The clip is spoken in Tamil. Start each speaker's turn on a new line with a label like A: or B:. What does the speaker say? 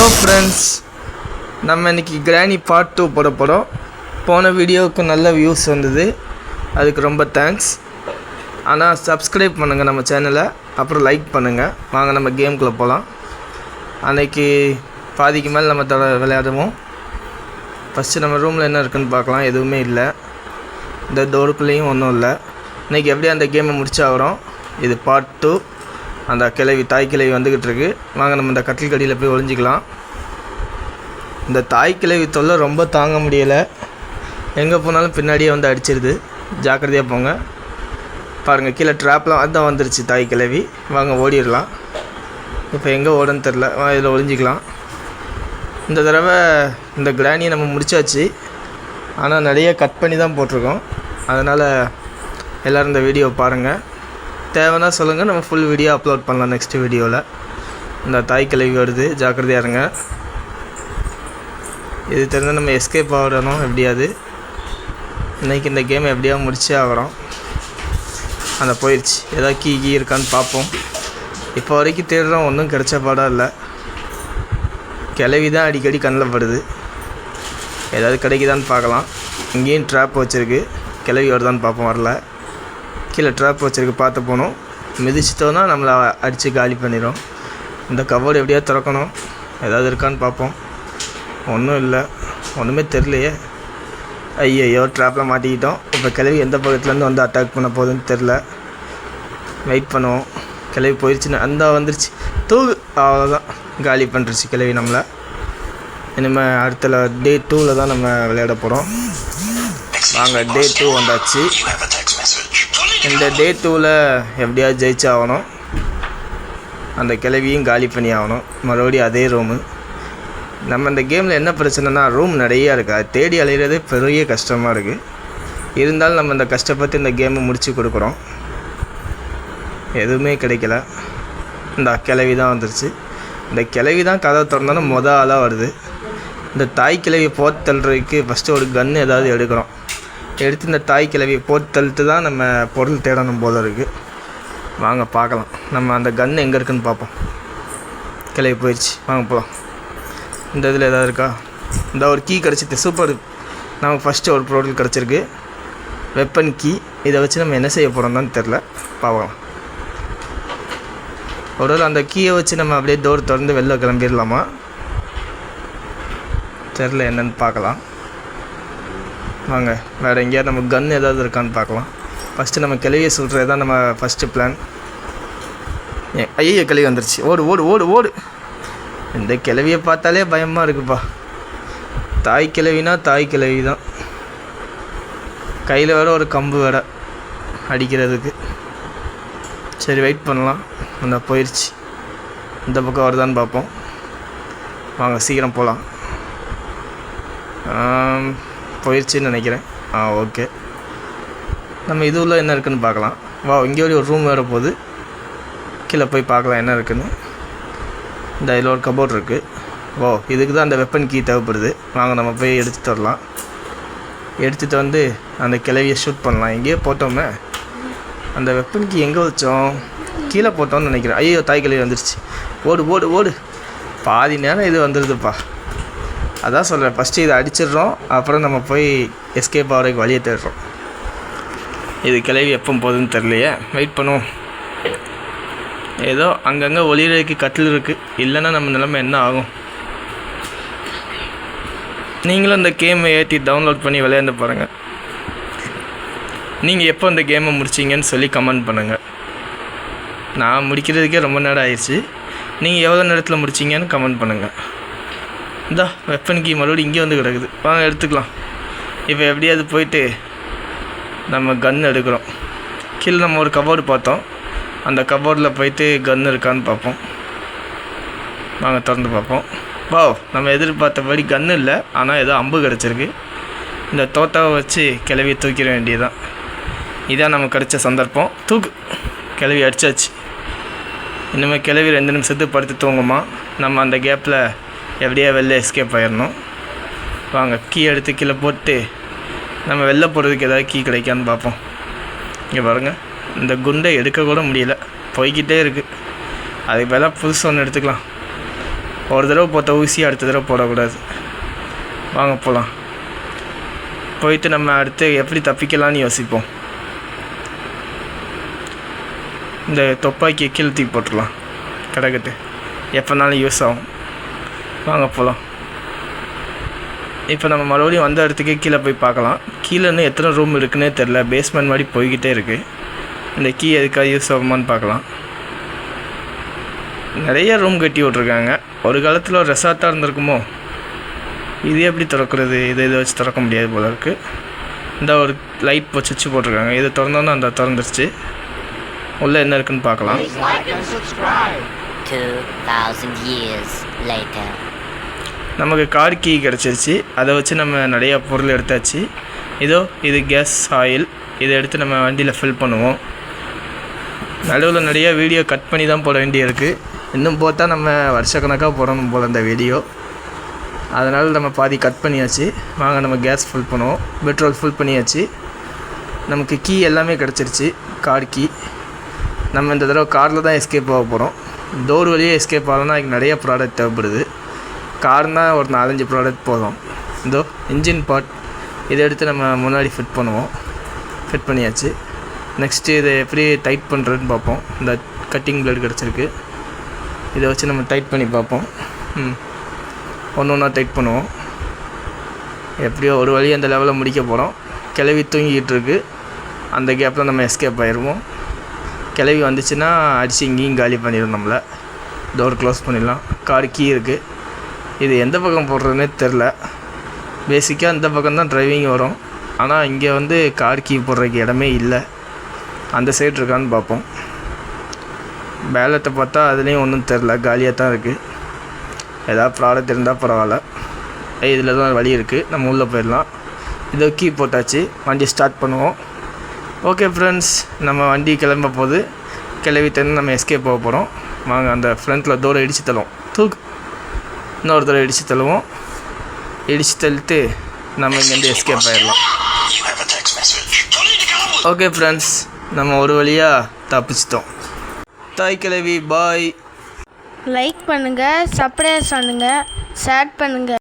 A: ஹலோ ஃப்ரெண்ட்ஸ், நம்ம இன்றைக்கி கிராணி பார்ட் 2 போட போகிறோம். போன வீடியோவுக்கு நல்ல வியூஸ் வந்தது, அதுக்கு ரொம்ப தேங்க்ஸ். ஆனால் சப்ஸ்கிரைப் பண்ணுங்கள் நம்ம சேனலை, அப்புறம் லைக் பண்ணுங்கள். வாங்க நம்ம கேமுக்குள்ளே போகலாம். அன்றைக்கி பாதிக்கு மேலே நம்ம விளையாடுவோம். ஃபஸ்ட்டு நம்ம ரூமில் என்ன இருக்குதுன்னு பார்க்கலாம். எதுவுமே இல்லை, இந்த டோருக்குள்ளேயும் ஒன்றும் இல்லை. இன்றைக்கி எப்படியும் அந்த கேமை முடிச்சாகிறோம். இது பார்ட் 2. அந்த தாய் கிழவி வந்துக்கிட்டு இருக்கு. வாங்க நம்ம இந்த கட்டில் கடியில் போய் ஒளிஞ்சிக்கலாம். இந்த தாய் கிழவி தொல்லை ரொம்ப தாங்க முடியலை. எங்கே போனாலும் பின்னாடியே வந்து அடிச்சிடுது. ஜாக்கிரதையாக போங்க. பாருங்கள், கீழே ட்ராப்லாம் அதான் வந்துருச்சு தாய் கிழவி. வாங்க ஓடிடலாம். இப்போ எங்கே ஓடன்னு தெரில. இதில் ஒளிஞ்சிக்கலாம். இந்த தடவை இந்த கிராணியை நம்ம முடிச்சாச்சு. ஆனால் நிறைய கட் பண்ணி தான் போட்டிருக்கோம். அதனால் எல்லோரும் இந்த வீடியோ பாருங்கள். தேவைன்னா சொல்லுங்கள், நம்ம ஃபுல் வீடியோ அப்லோட் பண்ணலாம் நெக்ஸ்ட் வீடியோவில். இந்த தாய் கிழவி வருது, ஜாக்கிரதையாக இருங்க. இது தெரிஞ்சால் நம்ம எஸ்கேப் ஆகிடணும் எப்படியாது. இன்றைக்கி இந்த கேம் எப்படியா முடிச்சே ஆகிறோம். அந்த போயிடுச்சு. ஏதாவது கீ இருக்கான்னு பார்ப்போம். இப்போ வரைக்கும் தேடுறோம், ஒன்றும் கிடைச்ச பாடம் இல்லை. கிழவி தான் அடிக்கடி கண்ணில் படுது. ஏதாவது கிடைக்குதான்னு பார்க்கலாம். இங்கேயும் ட்ராப் வச்சுருக்கு. கிழவி வருதான்னு பார்ப்போம். வரல. கீழே ட்ராப் வச்சுருக்கு, பார்த்து போகணும். மிதிச்சிட்டோன்னா நம்மளை அடித்து காலி பண்ணிடும். இந்த கபோர்டு எப்படியா திறக்கணும். ஏதாவது இருக்கான்னு பார்ப்போம். ஒன்றும் இல்லை, ஒன்றுமே தெரிலையே. ஐயோ, ட்ராப்பில் மாட்டிக்கிட்டோம். இப்போ கிழவி எந்த பக்கத்துலேருந்து வந்து அட்டாக் பண்ண போகுதுன்னு தெரில. வெயிட் பண்ணுவோம். கிழவி போயிடுச்சுன்னு அந்த வந்துருச்சு. தூக்கு, அவ்வளோதான், காலி பண்ணிருச்சு கிழவி நம்மளை. இனிமேல் அடுத்த டே 2ல் தான் நம்ம விளையாட போகிறோம். வாங்க, டே 2 வந்தாச்சு. இந்த டே 2ல் எப்படியாவது ஜெயிச்சாகணும். அந்த கிழவியும் காலி பண்ணி ஆகணும். மறுபடியும் அதே ரூமு. நம்ம இந்த கேமில் என்ன பிரச்சனைனா, ரூம் நிறையா இருக்குது. அது தேடி அலைகிறதே பெரிய கஷ்டமாக இருக்குது. இருந்தாலும் நம்ம இந்த கஷ்டப்பட்டு இந்த கேமை முடித்து கொடுக்குறோம். எதுவுமே கிடைக்கல. இந்த கிழவி தான் வந்துருச்சு. இந்த கிழவி தான் கதவை திறந்தாலும் ஆளாக வருது. இந்த தாய் கிழவியை போட்டு தள்ளுறதுக்கு ஃபஸ்ட்டு ஒரு கன்று ஏதாவது எடுக்கிறோம். எடுத்து இந்த தாய் கிழவியை போட்டு தள்ளிட்டு தான் நம்ம பொருள் தேடணும் போல இருக்குது. வாங்க பார்க்கலாம். நம்ம அந்த கன்று எங்கே இருக்குதுன்னு பார்ப்போம். கிழவி போயிடுச்சு. வாங்க போகலாம். இந்த இதில் எதாவது இருக்கா? இந்த ஒரு கீ கிடச்சிது. சூப்பர். நமக்கு ஃபஸ்ட்டு ஒரு பொருள் கிடச்சிருக்கு, வெப்பன் கீ. இதை வச்சு நம்ம என்ன செய்ய போகிறோம்னு தெரில. பார்க்கலாம். ஒரு அந்த கீயை வச்சு நம்ம அப்படியே டோர் திறந்து வெளில கிளம்பிடலாமா? தெரில, என்னென்னு பார்க்கலாம். வாங்க, வேறு எங்கேயாவது நம்ம கன் ஏதாவது இருக்கான்னு பார்க்கலாம். ஃபஸ்ட்டு நம்ம கிழவியை சொல்கிறது தான் நம்ம ஃபஸ்ட்டு பிளான். ஐயோ, கிழவி வந்துருச்சு. ஓடு ஓடு ஓடு ஓடு. இந்த கிழவியை பார்த்தாலே பயமாக இருக்குப்பா. தாய் கிழவினா தாய் கிழவி தான். கையில் வேறு ஒரு கம்பு வேறு அடிக்கிறதுக்கு. சரி, வெயிட் பண்ணலாம். அந்த போயிடுச்சு. இந்த பக்கம் வருதான்னு பார்ப்போம். வாங்க, சீக்கிரம் போகலாம். போயிடுச்சின்னு நினைக்கிறேன். ஓகே. நம்ம இது உள்ள என்ன இருக்குதுன்னு பார்க்கலாம். இங்கே ஒரு ரூம் வேறு போகுது. கீழே போய் பார்க்கலாம் என்ன இருக்குதுன்னு. இந்த இதில் ஒரு கபோர்ட் இருக்குது. இதுக்கு தான் அந்த வெப்பன் கீ தேவைப்படுது. வாங்க, நம்ம போய் எடுத்துகிட்டு வரலாம். எடுத்துகிட்டு வந்து அந்த கிழவியை ஷூட் பண்ணலாம். எங்கேயோ போட்டோமே. அந்த வெப்பன் கீ எங்கே வச்சோம்? கீழே போட்டோம்னு நினைக்கிறேன். ஐயோ, தாய் கிழவி வந்துருச்சு. ஓடு ஓடு ஓடு. பாதி நேரம் இது வந்துடுதுப்பா. அதான் சொல்கிறேன், ஃபஸ்ட்டு இதை அடிச்சிடுறோம், அப்புறம் நம்ம போய் எஸ்கேப் ஆகிறதுக்கு வழியை தேடுறோம். இது கிழவி எப்போ போகுதுன்னு தெரியலையே. வெயிட் பண்ணுவோம். ஏதோ அங்கங்கே ஒளிரதுக்கு கட்டில் இருக்குது. இல்லைன்னா நம்ம நிலைமை என்ன ஆகும்? நீங்களும் இந்த கேமை ஏற்றி டவுன்லோட் பண்ணி விளையாண்டு பாருங்கள். நீங்கள் எப்போ இந்த கேமை முடிச்சிங்கன்னு சொல்லி கமெண்ட் பண்ணுங்கள். நான் முடிக்கிறதுக்கே ரொம்ப நேரம் ஆயிடுச்சு. நீங்கள் எவ்வளோ நேரத்தில் முடிச்சிங்கன்னு கமெண்ட் பண்ணுங்கள். இந்த வெப்பன் கீ மறுபடியும் இங்கே வந்து கிடக்குது. வாங்க, எடுத்துக்கலாம். இப்போ எப்படியாவது போயிட்டு நம்ம கன் எடுக்கிறோம். கீழே நம்ம ஒரு கபோர்டு பார்த்தோம். அந்த கபோர்டில் போயிட்டு கன் இருக்கான்னு பார்ப்போம். வாங்க, திறந்து பார்ப்போம். நம்ம எதிர்பார்த்தபடி கன்று இல்லை, ஆனால் ஏதோ அம்பு கிடச்சிருக்கு. இந்த தோத்தாவை வச்சு கிளவியை தூக்கிட வேண்டியதுதான். இதான் நமக்கு கிடைச்ச சந்தர்ப்பம். தூக்கு. கிளவி அடித்தாச்சு. இனிமேல் கிளவி 2 நிமிஷத்துக்கு படுத்து தூங்குமா. நம்ம அந்த கேப்பில் எப்படியா வெளில எஸ்கேப் ஆகிடணும். வாங்க, கீ எடுத்து கீழே போட்டு நம்ம வெளில போகிறதுக்கு ஏதாவது கீ கிடைக்கான்னு பார்ப்போம். இங்கே பாருங்கள், இந்த குண்டை எடுக்க கூட முடியல, போய்கிட்டே இருக்குது. அதுக்கு பதிலாக புதுசு ஒன்று எடுத்துக்கலாம். ஒரு தடவை போட்ட ஊசி அடுத்த தடவை போடக்கூடாது. வாங்க போகலாம். போயிட்டு நம்ம அடுத்து எப்படி தப்பிக்கலான்னு யோசிப்போம். இந்த துப்பாக்கியை கீழே தூக்கி போட்டுடலாம். கிடக்கட்டு எப்போனாலும் யூஸ் ஆகும். வாங்க போகலாம். இப்போ நம்ம மறுபடியும் வந்த இடத்துக்கே கீழே போய் பார்க்கலாம். கீழே இன்னும் எத்தனை ரூம் இருக்குன்னே தெரில. பேஸ்மெண்ட் மாதிரி போய்கிட்டே இருக்குது. இந்த கீ எதுக்காக யூஸ் ஆகுமான்னு பார்க்கலாம். நிறைய ரூம் கட்டி விட்ருக்காங்க. ஒரு காலத்தில் ஒரு ரெசார்ட்டாக இருந்திருக்குமோ. இது எப்படி திறக்கிறது? இதை வச்சு திறக்க முடியாது போல இருக்குது. இந்த ஒரு லைட் சுவிட்ச் போட்டிருக்காங்க. இதை திறந்தோன்னா அந்த திறந்துருச்சு. உள்ளே என்ன இருக்குன்னு பார்க்கலாம்.
B: 2000 years later.
A: நமக்கு கார் கீ கிடச்சிருச்சு. அதை வச்சு நம்ம நிறையா பொருள் எடுத்தாச்சு. இது கேஸ் ஆயில். இதை எடுத்து நம்ம வண்டியில் ஃபில் பண்ணுவோம். நடுவில் நிறையா வீடியோ கட் பண்ணி தான் போட வேண்டியிருக்கு. இன்னும் போட்டால் நம்ம வருஷக்கணக்காக போடணும் போல் இந்த வீடியோ. அதனால் நம்ம பாதி கட் பண்ணியாச்சு. வாங்க நம்ம கேஸ் ஃபில் பண்ணுவோம். பெட்ரோல் ஃபில் பண்ணியாச்சு. நமக்கு கீ எல்லாமே கிடச்சிருச்சு. Car key. நம்ம இந்த தடவை காரில் தான் எஸ்கேப் ஆக போகிறோம். டோர் வழியே எஸ்கேப் ஆகணும்னா அதுக்கு நிறைய ப்ராடக்ட் தேவைப்படுது. கார்னால் ஒரு 4-5 ப்ராடக்ட் போதும். இன்ஜின் பார்ட் இதை எடுத்து நம்ம முன்னாடி ஃபிட் பண்ணுவோம். ஃபிட் பண்ணியாச்சு. நெக்ஸ்ட்டு இதை எப்படி டைட் பண்ணுறதுன்னு பார்ப்போம். இந்த கட்டிங் பிளேடு கிடச்சிருக்கு. இதை வச்சு நம்ம டைட் பண்ணி பார்ப்போம். ஒன்று ஒன்றா டைட் பண்ணுவோம். எப்படியோ ஒரு வழி அந்த லெவலில் முடிக்க போகிறோம். கிளவி தூங்கிக்கிட்டு இருக்குது. அந்த கேப்பில் நம்ம எஸ்கேப் ஆயிடுவோம். கிளவி வந்துச்சுன்னா அடித்து இங்கேயும் காலி பண்ணிடும் நம்மளை. டோர் க்ளோஸ் பண்ணிடலாம். கார் கீ இருக்குது. இது எந்த பக்கம் போடுறதுனே தெரில. பேசிக்காக இந்த பக்கம் தான் டிரைவிங் வரும். ஆனால் இங்கே வந்து கார் கீ போடுறதுக்கு இடமே இல்லை. அந்த சைடு இருக்கான்னு பார்ப்போம். பேலத்தை பார்த்தா அதுலேயும் ஒன்றும் தெரில. காலியாக தான் இருக்குது. ஏதாவது ப்ராடக்ட் இருந்தால் பரவாயில்ல. இதில் தான் வழி இருக்குது. நம்ம உள்ளே போயிடலாம். இதோ கீ போட்டாச்சு. வண்டி ஸ்டார்ட் பண்ணுவோம். ஓகே ஃப்ரெண்ட்ஸ், நம்ம வண்டி கிளம்ப போகுது. கிளவி தந்து நம்ம எஸ்கேப் போக போகிறோம். வாங்க அந்த ஃப்ரண்ட்டில் டோரை இடித்து தள்ளுவோம். இன்னொரு தடவை இடித்து தள்ளுவோம். இடித்து தள்ளிட்டு நம்ம இங்கேருந்து எஸ்கேப் ஆகிடலாம். ஓகே ஃப்ரெண்ட்ஸ், நம்ம ஒரு வழியாக தப்பிச்சிட்டோம். தாய் கிளவி பாய்.
C: லைக் பண்ணுங்கள், சப்ஸ்கிரைப் பண்ணுங்கள், ஷேர் பண்ணுங்கள்.